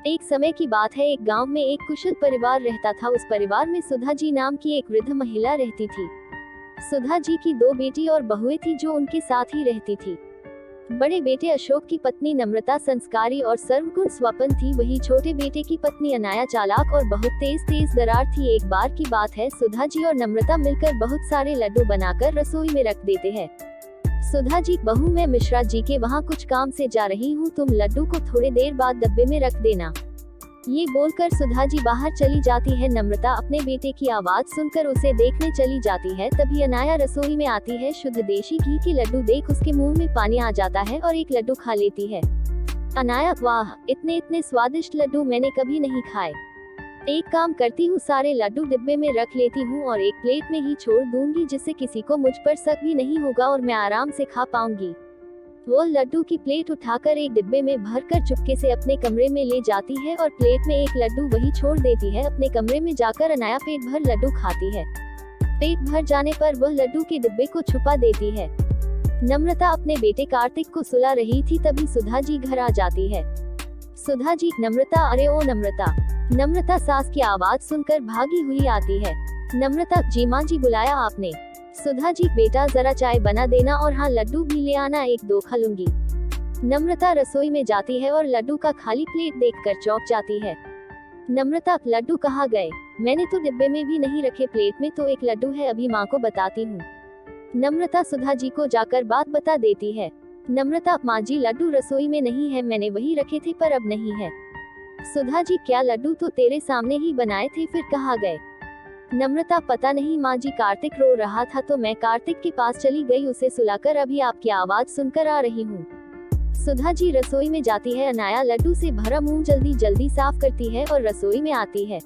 एक समय की बात है, एक गांव में एक कुशल परिवार रहता था। उस परिवार में सुधा जी नाम की एक वृद्ध महिला रहती थी। सुधा जी की दो बेटी और बहुएं थी जो उनके साथ ही रहती थी। बड़े बेटे अशोक की पत्नी नम्रता संस्कारी और सर्वगुण स्वपन थी, वही छोटे बेटे की पत्नी अनाया चालाक और बहुत तेज दरार थी। एक बार की बात है, सुधा जी और नम्रता मिलकर बहुत सारे लड्डू बनाकर रसोई में रख देते हैं। सुधा जी, बहू मैं मिश्रा जी के वहाँ कुछ काम से जा रही हूँ, तुम लड्डू को थोड़ी देर बाद डब्बे में रख देना। ये बोलकर सुधा जी बाहर चली जाती है। नम्रता अपने बेटे की आवाज सुनकर उसे देखने चली जाती है। तभी अनाया रसोई में आती है। शुद्ध देशी घी के लड्डू देख उसके मुंह में पानी आ जाता है और एक लड्डू खा लेती है। अनाया, वाह, इतने स्वादिष्ट लड्डू मैंने कभी नहीं खाए। एक काम करती हूँ, सारे लड्डू डिब्बे में रख लेती हूँ और एक प्लेट में ही छोड़ दूंगी, जिससे किसी को मुझ पर शक भी नहीं होगा और मैं आराम से खा पाऊंगी। वो लड्डू की प्लेट उठाकर एक डिब्बे में भरकर चुपके से अपने कमरे में ले जाती है और प्लेट में एक लड्डू वही छोड़ देती है। अपने कमरे में जाकर अनाया पेट भर लड्डू खाती है। पेट भर जाने पर वह लड्डू के डिब्बे को छुपा देती है। नम्रता अपने बेटे कार्तिक को सुला रही थी, तभी सुधा जी घर आ जाती है। सुधा जी, नम्रता, अरे ओ नम्रता। नम्रता सास की आवाज सुनकर भागी हुई आती है। नम्रता, जी माँ जी, बुलाया आपने? सुधा जी, बेटा जरा चाय बना देना और हाँ, लड्डू भी ले आना, एक दो खा लूंगी। नम्रता रसोई में जाती है और लड्डू का खाली प्लेट देखकर चौंक जाती है। नम्रता, लड्डू कहाँ गए? मैंने तो डिब्बे में भी नहीं रखे, प्लेट में तो एक लड्डू है, अभी माँ को बताती हूँ। नम्रता सुधा जी को जाकर बात बता देती है। नम्रता, माँ जी, लड्डू रसोई में नहीं है, मैंने वही रखे थे पर अब नहीं है। सुधा जी, क्या लड्डू तो तेरे सामने ही बनाए थे, फिर कहाँ गए? नम्रता, पता नहीं माँ जी, कार्तिक रो रहा था तो मैं कार्तिक के पास चली गई उसे सुलाकर, अभी आपकी आवाज सुनकर आ रही हूँ। सुधा जी रसोई में जाती है। अनाया लड्डू से भरा मुंह जल्दी साफ करती है और रसोई में आती है।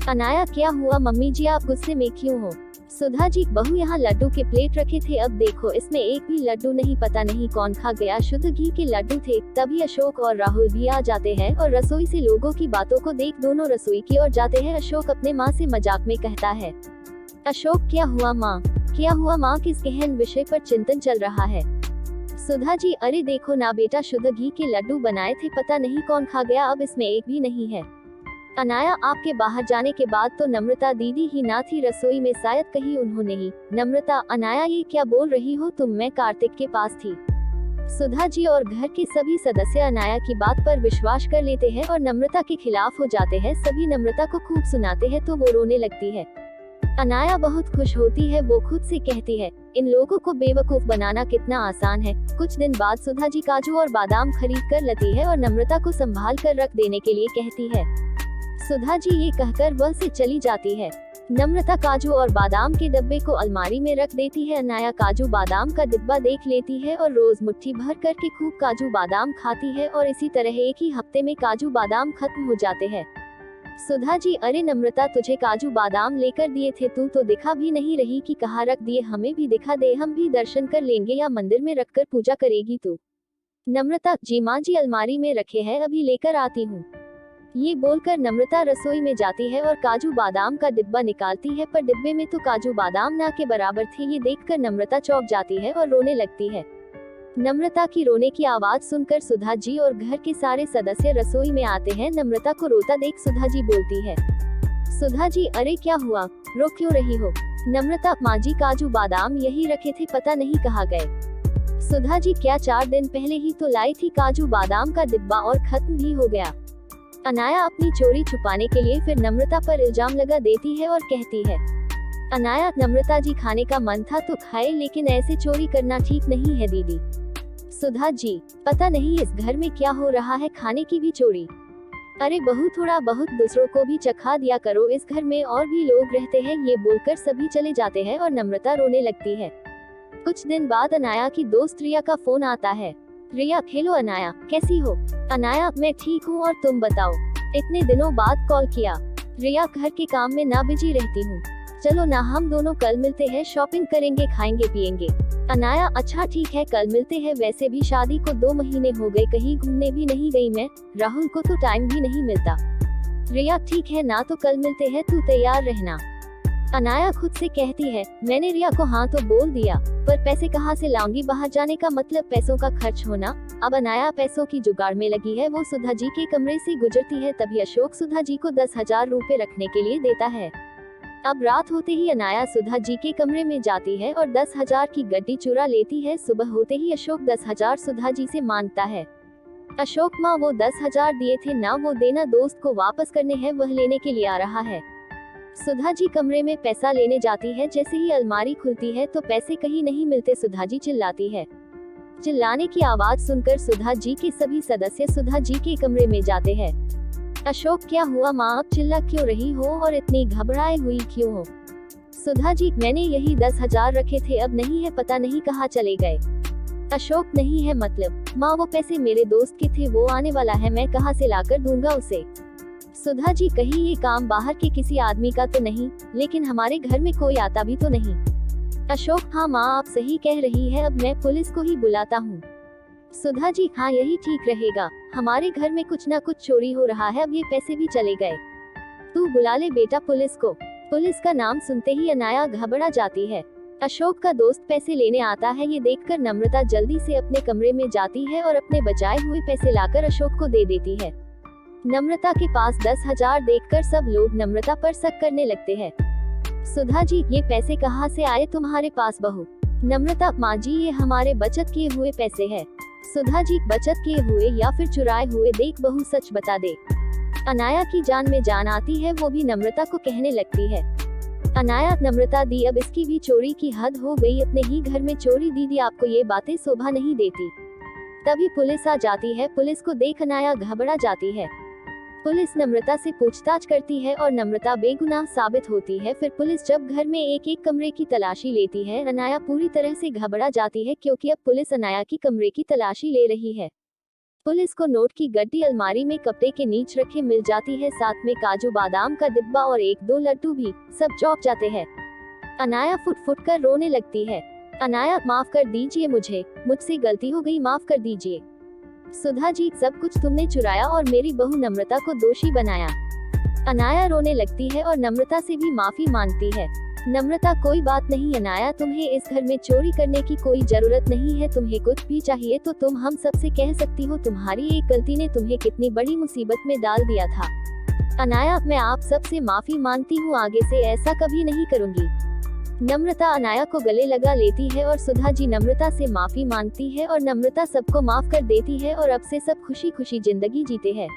अनाया, क्या हुआ मम्मी जी, आप गुस्से में क्यों हो? सुधा जी, बहू, यहाँ लड्डू के प्लेट रखे थे, अब देखो इसमें एक भी लड्डू नहीं, पता नहीं कौन खा गया, शुद्ध घी के लड्डू थे। तभी अशोक और राहुल भी आ जाते हैं और रसोई से लोगों की बातों को देख दोनों रसोई की ओर जाते हैं। अशोक अपने माँ से मजाक में कहता है, अशोक, क्या हुआ माँ? क्या हुआ माँ, किस गहन विषय पर चिंतन चल रहा है? सुधा जी, अरे देखो ना बेटा, शुद्ध घी के लड्डू बनाए थे, पता नहीं कौन खा गया, अब इसमें एक भी नहीं है। अनाया, आपके बाहर जाने के बाद तो नम्रता दीदी ही ना थी रसोई में, शायद कहीं उन्होंने ही। नम्रता, अनाया, ये क्या बोल रही हो तुम? मैं कार्तिक के पास थी। सुधा जी और घर के सभी सदस्य अनाया की बात पर विश्वास कर लेते हैं और नम्रता के खिलाफ हो जाते हैं। सभी नम्रता को खूब सुनाते हैं तो वो रोने लगती है। अनाया बहुत खुश होती है, वो खुद से कहती है, इन लोगों को बेवकूफ बनाना कितना आसान है। कुछ दिन बाद सुधा जी काजू और बादाम खरीद कर लाती है और नम्रता को संभाल कर रख देने के लिए कहती है। सुधा जी ये कहकर वह से चली जाती है। नम्रता काजू और बादाम के डिब्बे को अलमारी में रख देती है। अनाया काजू बादाम का डिब्बा देख लेती है और रोज मुट्ठी भर करके खूब काजू बादाम खाती है और इसी तरह एक ही हफ्ते में काजू बादाम खत्म हो जाते हैं। सुधा जी, अरे नम्रता, तुझे काजू बादाम लेकर दिए थे, तू तो दिखा भी नहीं रही कि कहाँ रख दिए, हमें भी दिखा दे, हम भी दर्शन कर लेंगे, या मंदिर में रखकर पूजा करेगी तू? नम्रता, जी माँ जी, अलमारी में रखे हैं, अभी लेकर आती हूँ। ये बोलकर नम्रता रसोई में जाती है और काजू बादाम का डिब्बा निकालती है, पर डिब्बे में तो काजू बादाम ना के बराबर थे। ये देखकर नम्रता चौंक जाती है और रोने लगती है। नम्रता की रोने की आवाज सुनकर सुधा जी और घर के सारे सदस्य रसोई में आते हैं। नम्रता को रोता देख सुधा जी बोलती है, सुधा जी, अरे क्या हुआ, रो क्यों रही हो? नम्रता, माँ जी, काजू बादाम यही रखे थे, पता नहीं कहाँ गए। सुधा जी, क्या 4 दिन पहले ही तो लाई थी काजू बादाम का डिब्बा और खत्म भी हो गया। अनाया अपनी चोरी छुपाने के लिए फिर नम्रता पर इल्जाम लगा देती है और कहती है, अनाया, नम्रता जी, खाने का मन था तो खाए, लेकिन ऐसे चोरी करना ठीक नहीं है दीदी। सुधा जी, पता नहीं इस घर में क्या हो रहा है, खाने की भी चोरी। अरे बहू, थोड़ा बहुत दूसरों को भी चखा दिया करो, इस घर में और भी लोग रहते हैं। ये बोलकर सभी चले जाते हैं और नम्रता रोने लगती है। कुछ दिन बाद अनाया की दोस्त रिया का फोन आता है। रिया, हेलो अनाया, कैसी हो? अनाया, मैं ठीक हूँ, और तुम बताओ, इतने दिनों बाद कॉल किया। रिया, घर के काम में ना बिजी रहती हूँ, चलो ना हम दोनों कल मिलते हैं, शॉपिंग करेंगे, खाएंगे पिएंगे। अनाया, अच्छा ठीक है, कल मिलते हैं, वैसे भी शादी को 2 महीने हो गए, कहीं घूमने भी नहीं गई मैं, राहुल को तो टाइम भी नहीं मिलता। रिया, ठीक है ना, तो कल मिलते हैं, तू तैयार रहना। अनाया खुद से कहती है, मैंने रिया को हाँ तो बोल दिया, पर पैसे कहाँ से लाऊंगी, बाहर जाने का मतलब पैसों का खर्च होना। अब अनाया पैसों की जुगाड़ में लगी है। वो सुधा जी के कमरे से गुजरती है, तभी अशोक सुधा जी को 10,000 रुपए रखने के लिए देता है। अब रात होते ही अनाया सुधा जी के कमरे में जाती है और 10,000 की गड्डी चुरा लेती है। सुबह होते ही अशोक 10,000 सुधा जी से मांगता है। अशोक माँ वो 10,000 दिए थे ना, वो देना दोस्त को वापस करने हैं, वह लेने के लिए आ रहा है। सुधा जी कमरे में पैसा लेने जाती है। जैसे ही अलमारी खुलती है तो पैसे कहीं नहीं मिलते। सुधा जी चिल्लाती है। चिल्लाने की आवाज सुनकर सुधा जी के सभी सदस्य सुधा जी के कमरे में जाते हैं। अशोक, क्या हुआ माँ, अब चिल्ला क्यों रही हो और इतनी घबराए हुई क्यों हो? सुधा जी, मैंने यही 10,000 रखे थे, अब नहीं है, पता नहीं कहाँ चले गए। अशोक, नहीं है मतलब? माँ, वो पैसे मेरे दोस्त के थे, वो आने वाला है, मैं कहाँ से लाकर दूंगा उसे? सुधा जी, कहीं ये काम बाहर के किसी आदमी का तो नहीं? लेकिन हमारे घर में कोई आता भी तो नहीं। अशोक, हाँ माँ, आप सही कह रही है, अब मैं पुलिस को ही बुलाता हूँ। सुधा जी, हाँ यही ठीक रहेगा, हमारे घर में कुछ ना कुछ चोरी हो रहा है, अब ये पैसे भी चले गए। तू बुला ले बेटा पुलिस को। पुलिस का नाम सुनते ही अनाया घबरा जाती है। अशोक का दोस्त पैसे लेने आता है, ये देखकर नम्रता जल्दी से अपने कमरे में जाती है और अपने बचाए हुए पैसे लाकर अशोक को दे देती है। नम्रता के पास 10,000 देखकर सब लोग नम्रता पर शक करने लगते हैं। सुधा जी, ये पैसे कहाँ से आए तुम्हारे पास बहू? नम्रता, माँ जी, ये हमारे बचत किए हुए पैसे हैं। सुधा जी, बचत किए हुए या फिर चुराए हुए? देख बहू, सच बता दे। अनाया की जान में जान आती है, वो भी नम्रता को कहने लगती है। अनाया, नम्रता दी, अब इसकी भी चोरी की हद हो गई, अपने ही घर में चोरी। दीदी, आपको ये बातें शोभा नहीं देती। तभी पुलिस आ जाती है। पुलिस को देख अनाया घबरा जाती है। पुलिस नम्रता से पूछताछ करती है और नम्रता बेगुनाह साबित होती है। फिर पुलिस जब घर में एक एक कमरे की तलाशी लेती है, अनाया पूरी तरह से घबरा जाती है, क्योंकि अब पुलिस अनाया की कमरे की तलाशी ले रही है। पुलिस को नोट की गड्डी अलमारी में कपड़े के नीचे रखे मिल जाती है, साथ में काजू बादाम का डिब्बा और 1-2 लड्डू भी। सब चौंक जाते हैं। अनाया फुट फुट कर रोने लगती है। अनाया, माफ कर दीजिए मुझसे गलती हो गई, माफ कर दीजिए। सुधा जी, सब कुछ तुमने चुराया और मेरी बहू नम्रता को दोषी बनाया। अनाया रोने लगती है और नम्रता से भी माफी मांगती है। नम्रता, कोई बात नहीं अनाया, तुम्हें इस घर में चोरी करने की कोई जरूरत नहीं है। तुम्हें कुछ भी चाहिए तो तुम हम सबसे कह सकती हो। तुम्हारी एक गलती ने तुम्हें कितनी बड़ी मुसीबत में डाल दिया था। अनाया, मैं आप सबसे माफी मांगती हूँ, आगे से ऐसा कभी नहीं करूँगी। नम्रता अनाया को गले लगा लेती है और सुधा जी नम्रता से माफी मांगती है और नम्रता सबको माफ कर देती है और अब से सब खुशी खुशी जिंदगी जीते हैं।